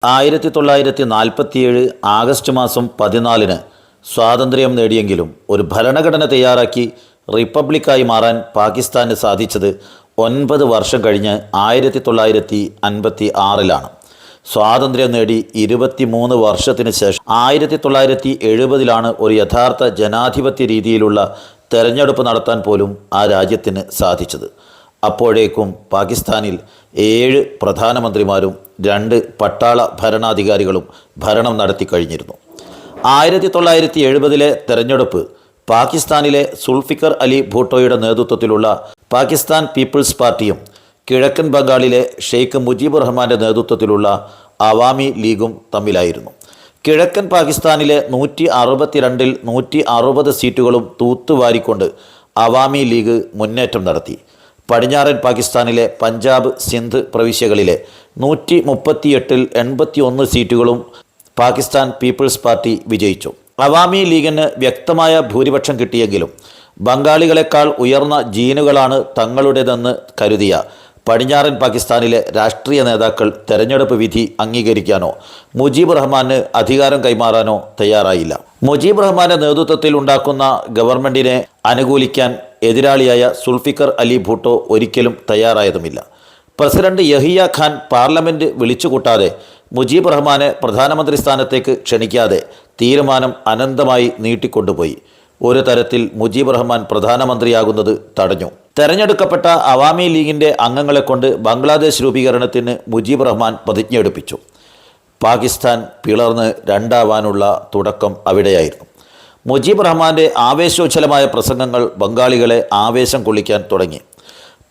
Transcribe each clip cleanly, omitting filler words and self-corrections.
1947 August മാസം 14 സ്വാതന്ത്ര്യം നേടിയെങ്കിലും ഒരു ഭരണഘടന തയ്യാറാക്കി റിപ്പബ്ലിക്കായി മാറാൻ പാകിസ്ഥാന് സാധിച്ചത് 9 വർഷം കഴിഞ്ഞ് 1956 സ്വാതന്ത്ര്യം നേടി 23 വർഷത്തിന് ശേഷം 1970 ഒരു യഥാർത്ഥ ജനാധിപത്യ രീതിയിലുള്ള തെരഞ്ഞെടുപ്പ് നടത്താൻ പോലും ആ രാജ്യത്തിന് സാധിച്ചത്. അപ്പോഴേക്കും പാകിസ്ഥാനിൽ 7 പ്രധാനമന്ത്രിമാരും 2 പട്ടാള ഭരണാധികാരികളും ഭരണം നടത്തി കഴിഞ്ഞിരുന്നു. 1970 തെരഞ്ഞെടുപ്പ് പാകിസ്ഥാനിലെ സുൽഫിക്കർ അലി ഭൂട്ടോയുടെ നേതൃത്വത്തിലുള്ള പാകിസ്ഥാൻ പീപ്പിൾസ് പാർട്ടിയും കിഴക്കൻ ബംഗാളിലെ ഷെയ്ഖ് മുജീബുർ റഹ്മാൻ്റെ നേതൃത്വത്തിലുള്ള അവാമി ലീഗും തമ്മിലായിരുന്നു. കിഴക്കൻ പാകിസ്ഥാനിലെ 162 160 സീറ്റുകളും തൂത്തുവാരിക്കൊണ്ട് അവാമി ലീഗ് മുന്നേറ്റം നടത്തി. പടിഞ്ഞാറൻ പാകിസ്ഥാനിലെ പഞ്ചാബ്, സിന്ധ് പ്രവിശ്യകളിലെ 138 81 സീറ്റുകളും പാകിസ്ഥാൻ പീപ്പിൾസ് പാർട്ടി വിജയിച്ചു. അവാമി ലീഗിന് വ്യക്തമായ ഭൂരിപക്ഷം കിട്ടിയെങ്കിലും ബംഗാളികളെക്കാൾ ഉയർന്ന ജീനുകളാണ് തങ്ങളുടേതെന്ന് കരുതിയ പടിഞ്ഞാറൻ പാകിസ്ഥാനിലെ രാഷ്ട്രീയ നേതാക്കൾ തെരഞ്ഞെടുപ്പ് വിധി അംഗീകരിക്കാനോ മുജീബ് റഹ്മാന് അധികാരം കൈമാറാനോ തയ്യാറായില്ല. മുജീബ് റഹ്മാന്റെ നേതൃത്വത്തിൽ ഉണ്ടാക്കുന്ന ഗവൺമെൻറ്റിനെ അനുകൂലിക്കാൻ എതിരാളിയായ സുൽഫിക്കർ അലി ഭൂട്ടോ ഒരിക്കലും തയ്യാറായതുമില്ല. പ്രസിഡന്റ് യഹിയ ഖാൻ പാർലമെൻറ്റ് വിളിച്ചുകൂട്ടാതെ മുജീബ് റഹ്മാനെ പ്രധാനമന്ത്രി സ്ഥാനത്തേക്ക് ക്ഷണിക്കാതെ തീരുമാനം അനന്തമായി നീട്ടിക്കൊണ്ടുപോയി. ഒരു തരത്തിൽ മുജീബ് റഹ്മാൻ പ്രധാനമന്ത്രിയാകുന്നത് തടഞ്ഞു. തെരഞ്ഞെടുക്കപ്പെട്ട അവാമി ലീഗിൻ്റെ അംഗങ്ങളെ കൊണ്ട് ബംഗ്ലാദേശ് രൂപീകരണത്തിന് മുജീബ് റഹ്മാൻ പ്രതിജ്ഞയെടുപ്പിച്ചു. പാകിസ്ഥാൻ പിളർന്ന് രണ്ടാവാനുള്ള തുടക്കം അവിടെയായിരുന്നു. മുജീബ് റഹ്മാൻ്റെ ആവേശോജ്വലമായ പ്രസംഗങ്ങൾ ബംഗാളികളെ ആവേശം കൊള്ളിക്കാൻ തുടങ്ങി.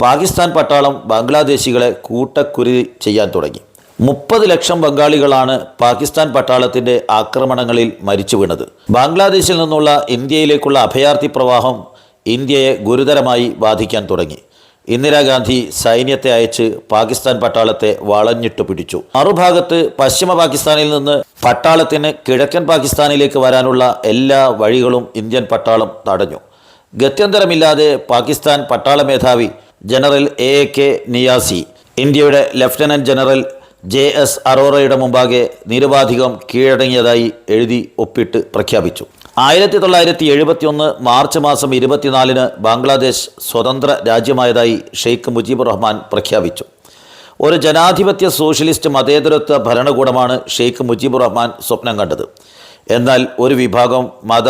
പാകിസ്ഥാൻ പട്ടാളം ബംഗ്ലാദേശികളെ കൂട്ടക്കുരുതി ചെയ്യാൻ തുടങ്ങി. 30 ലക്ഷം ബംഗാളികളാണ് പാകിസ്ഥാൻ പട്ടാളത്തിൻ്റെ ആക്രമണങ്ങളിൽ മരിച്ചു വീണത്. ബംഗ്ലാദേശിൽ നിന്നുള്ള ഇന്ത്യയിലേക്കുള്ള അഭയാർത്ഥി പ്രവാഹം ഇന്ത്യയെ ഗുരുതരമായി ബാധിക്കാൻ തുടങ്ങി. ഇന്ദിരാഗാന്ധി സൈന്യത്തെ അയച്ച് പാകിസ്ഥാൻ പട്ടാളത്തെ വളഞ്ഞിട്ട് പിടിച്ചു. മറുഭാഗത്ത് പശ്ചിമ പാകിസ്ഥാനിൽ നിന്ന് പട്ടാളത്തിന് കിഴക്കൻ പാകിസ്ഥാനിലേക്ക് വരാനുള്ള എല്ലാ വഴികളും ഇന്ത്യൻ പട്ടാളം തടഞ്ഞു. ഗത്യന്തരമില്ലാതെ പാകിസ്ഥാൻ പട്ടാള മേധാവി ജനറൽ AK നിയാസി ഇന്ത്യയുടെ ലഫ്റ്റനന്റ് ജനറൽ JS അറോറയുടെ മുമ്പാകെ നിരുപാധികം കീഴടങ്ങിയതായി എഴുതി ഒപ്പിട്ട് പ്രഖ്യാപിച്ചു. 1971 മാർച്ച് മാസം 24 ബംഗ്ലാദേശ് സ്വതന്ത്ര രാജ്യമായതായി ഷെയ്ഖ് മുജീബുർ റഹ്മാൻ പ്രഖ്യാപിച്ചു. ഒരു ജനാധിപത്യ സോഷ്യലിസ്റ്റ് മതേതരത്വ ഭരണകൂടമാണ് ഷെയ്ഖ് മുജീബുർ റഹ്മാൻ സ്വപ്നം കണ്ടത്. എന്നാൽ ഒരു വിഭാഗം മത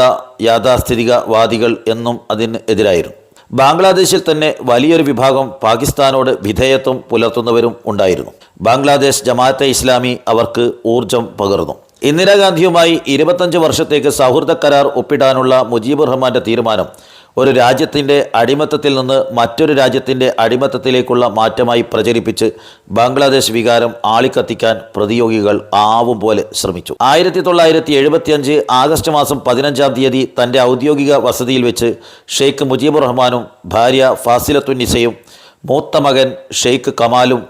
യാഥാസ്ഥിതികവാദികൾ എന്നും അതിന് എതിരായിരുന്നു. ബംഗ്ലാദേശിൽ തന്നെ വലിയൊരു വിഭാഗം പാകിസ്ഥാനോട് വിധേയത്വം പുലർത്തുന്നവരും ഉണ്ടായിരുന്നു. ബംഗ്ലാദേശ് ജമാഅത്തെ ഇസ്ലാമി അവർക്ക് ഊർജം പകർന്നു. ഇന്ദിരാഗാന്ധിയുമായി 25 വർഷത്തേക്ക് സൗഹൃദ കരാർ ഒപ്പിടാനുള്ള മുജീബുർ റഹ്മാൻ്റെ തീരുമാനം ഒരു രാജ്യത്തിൻ്റെ അടിമത്തത്തിൽ നിന്ന് മറ്റൊരു രാജ്യത്തിൻ്റെ അടിമത്തത്തിലേക്കുള്ള മാറ്റമായി പ്രചരിപ്പിച്ച് ബംഗ്ലാദേശ് വികാരം ആളിക്കത്തിക്കാൻ പ്രതിയോഗികൾ ആവും പോലെ ശ്രമിച്ചു. 1975 ആഗസ്റ്റ് മാസം 15 തൻ്റെ ഔദ്യോഗിക വസതിയിൽ വെച്ച് ഷെയ്ഖ് മുജീബുർ റഹ്മാനും ഭാര്യ ഫാസിലത്തുന്നിസയും മൂത്ത മകൻ ഷെയ്ഖ് കമാലും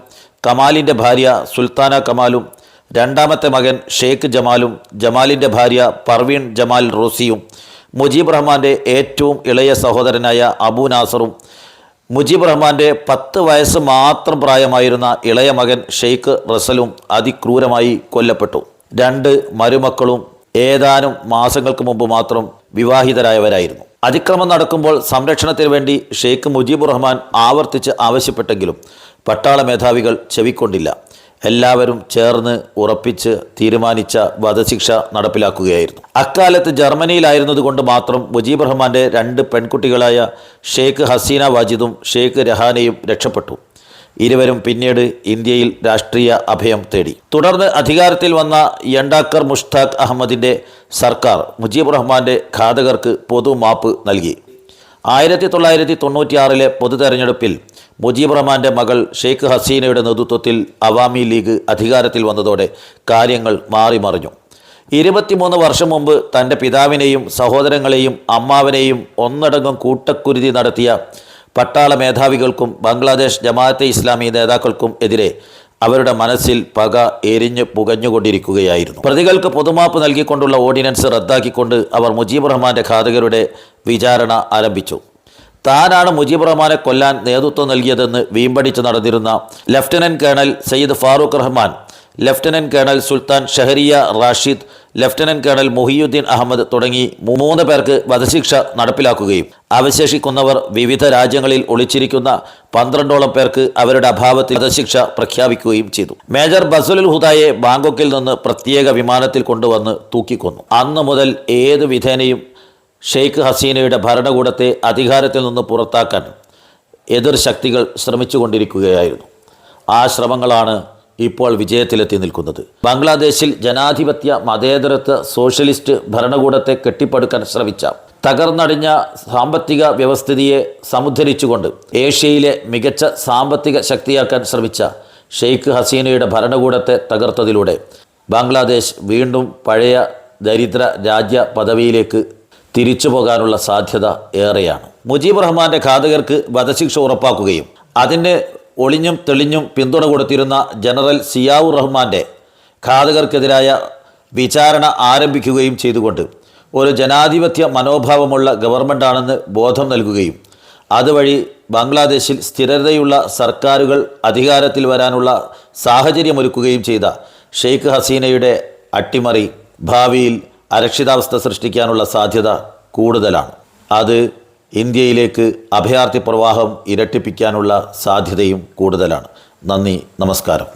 കമാലിൻ്റെ ഭാര്യ സുൽത്താന കമാലും രണ്ടാമത്തെ മകൻ ഷെയ്ഖ് ജമാലും ജമാലിൻ്റെ ഭാര്യ പർവീൺ ജമാൽ റോസിയും മുജീബ് റഹ്മാൻ്റെ ഏറ്റവും ഇളയ സഹോദരനായ അബു നാസറും മുജീബ് റഹ്മാൻ്റെ 10 വയസ്സ് മാത്രം പ്രായമായിരുന്ന ഇളയ മകൻ ഷെയ്ഖ് റസലും അതിക്രൂരമായി കൊല്ലപ്പെട്ടു. 2 മരുമക്കളും ഏതാനും മാസങ്ങൾക്ക് മുമ്പ് മാത്രം വിവാഹിതരായവരായിരുന്നു. അതിക്രമം നടക്കുമ്പോൾ സംരക്ഷണത്തിന് വേണ്ടി ഷെയ്ഖ് മുജീബുർ റഹ്മാൻ ആവർത്തിച്ച് ആവശ്യപ്പെട്ടെങ്കിലും പട്ടാള മേധാവികൾ ചെവിക്കൊണ്ടില്ല. എല്ലാവരും ചേർന്ന് ഉറപ്പിച്ച് തീരുമാനിച്ച വധശിക്ഷ നടപ്പിലാക്കുകയായിരുന്നു. അക്കാലത്ത് ജർമ്മനിയിലായിരുന്നതുകൊണ്ട് മാത്രം മുജീബ് റഹ്മാൻ്റെ 2 പെൺകുട്ടികളായ ഷെയ്ഖ് ഹസീന വാജിദും ഷെയ്ഖ് രഹാനയും രക്ഷപ്പെട്ടു. ഇരുവരും പിന്നീട് ഇന്ത്യയിൽ രാഷ്ട്രീയ അഭയം തേടി. തുടർന്ന് അധികാരത്തിൽ വന്ന യണ്ടാക്കർ മുഷ്താഖ് അഹമ്മദിൻ്റെ സർക്കാർ മുജീബ് റഹ്മാൻ്റെ ഘാതകർക്ക് പൊതുമാപ്പ് നൽകി. 1996 പൊതു തെരഞ്ഞെടുപ്പിൽ മുജീബ് റഹ്മാൻ്റെ മകൾ ഷെയ്ഖ് ഹസീനയുടെ നേതൃത്വത്തിൽ അവാമി ലീഗ് അധികാരത്തിൽ വന്നതോടെ കാര്യങ്ങൾ മാറിമറിഞ്ഞു. 23 വർഷം മുമ്പ് തൻ്റെ പിതാവിനെയും സഹോദരങ്ങളെയും അമ്മാവനെയും ഒന്നടങ്കം കൂട്ടക്കുരുതി നടത്തിയ പട്ടാള മേധാവികൾക്കും ബംഗ്ലാദേശ് ജമാഅത്തെ ഇസ്ലാമി നേതാക്കൾക്കും എതിരെ അവരുടെ മനസ്സിൽ പക എരിഞ്ഞു പുകഞ്ഞുകൊണ്ടിരിക്കുകയായിരുന്നു. പ്രതികൾക്ക് പൊതുമാപ്പ് നൽകിക്കൊണ്ടുള്ള ഓർഡിനൻസ് റദ്ദാക്കിക്കൊണ്ട് അവർ മുജീബ് റഹ്മാൻ്റെ ഘാതകരുടെ വിചാരണ ആരംഭിച്ചു. താനാണ് മുജീബ് റഹ്മാനെ കൊല്ലാൻ നേതൃത്വം നൽകിയതെന്ന് വീമ്പടിച്ച് നടന്നിരുന്ന lieutenant colonel Syed Farooq Rahman lieutenant colonel Sultan Shahriar Rashid, lieutenant colonel Mohiuddin Ahmed തുടങ്ങി 3 പേർക്ക് വധശിക്ഷ നടപ്പിലാക്കുകയും അവശേഷിക്കുന്നവർ വിവിധ രാജ്യങ്ങളിൽ ഒളിച്ചിരിക്കുന്ന 12ഓളം പേർക്ക് അവരുടെ അഭാവത്തിൽ വധശിക്ഷ പ്രഖ്യാപിക്കുകയും ചെയ്തു. മേജർ ബസുലുൽ ഹുദായെ ബാങ്കോക്കിൽ നിന്ന് പ്രത്യേക വിമാനത്തിൽ കൊണ്ടുവന്ന് തൂക്കിക്കൊന്നു. അന്നു മുതൽ ഏത് വിധേനയും ഷെയ്ഖ് ഹസീനയുടെ ഭരണകൂടത്തെ അധികാരത്തിൽ നിന്ന് പുറത്താക്കാൻ എതിർ ശക്തികൾ ശ്രമിച്ചുകൊണ്ടിരിക്കുകയായിരുന്നു. ആ ശ്രമങ്ങളാണ് ഇപ്പോൾ വിജയത്തിലെത്തി നിൽക്കുന്നത്. ബംഗ്ലാദേശിൽ ജനാധിപത്യ മതേതരത്വ സോഷ്യലിസ്റ്റ് ഭരണകൂടത്തെ കെട്ടിപ്പടുക്കാൻ ശ്രമിച്ച തകർന്നടിഞ്ഞ സാമ്പത്തിക വ്യവസ്ഥിതിയെ സമുദ്ധരിച്ചുകൊണ്ട് ഏഷ്യയിലെ മികച്ച സാമ്പത്തിക ശക്തിയാക്കാൻ ശ്രമിച്ച ഷെയ്ഖ് ഹസീനയുടെ ഭരണകൂടത്തെ തകർത്തതിലൂടെ ബംഗ്ലാദേശ് വീണ്ടും പഴയ ദരിദ്ര രാജ്യ പദവിയിലേക്ക് തിരിച്ചു പോകാനുള്ള സാധ്യത ഏറെയാണ്. മുജീബ് റഹ്മാൻ്റെ ഘാതകർക്ക് വധശിക്ഷ ഉറപ്പാക്കുകയും അതിന് ഒളിഞ്ഞും തെളിഞ്ഞും പിന്തുണ കൊടുത്തിരുന്ന ജനറൽ സിയാവുർ റഹ്മാൻ്റെ ഘാതകർക്കെതിരായ വിചാരണ ആരംഭിക്കുകയും ചെയ്തുകൊണ്ട് ഒരു ജനാധിപത്യ മനോഭാവമുള്ള ഗവൺമെൻറ്റാണെന്ന് ബോധം നൽകുകയും അതുവഴി ബംഗ്ലാദേശിൽ സ്ഥിരതയുള്ള സർക്കാരുകൾ അധികാരത്തിൽ വരാനുള്ള സാഹചര്യമൊരുക്കുകയും ചെയ്ത ഷെയ്ഖ് ഹസീനയുടെ അട്ടിമറി ഭാവിയിൽ അരക്ഷിതാവസ്ഥ സൃഷ്ടിക്കാനുള്ള സാധ്യത കൂടുതലാണ്. അത് ഇന്ത്യയിലേക്ക് അഭയാർത്ഥി പ്രവാഹം ഇരട്ടിപ്പിക്കാനുള്ള സാധ്യതയും കൂടുതലാണ്. നന്ദി, നമസ്കാരം.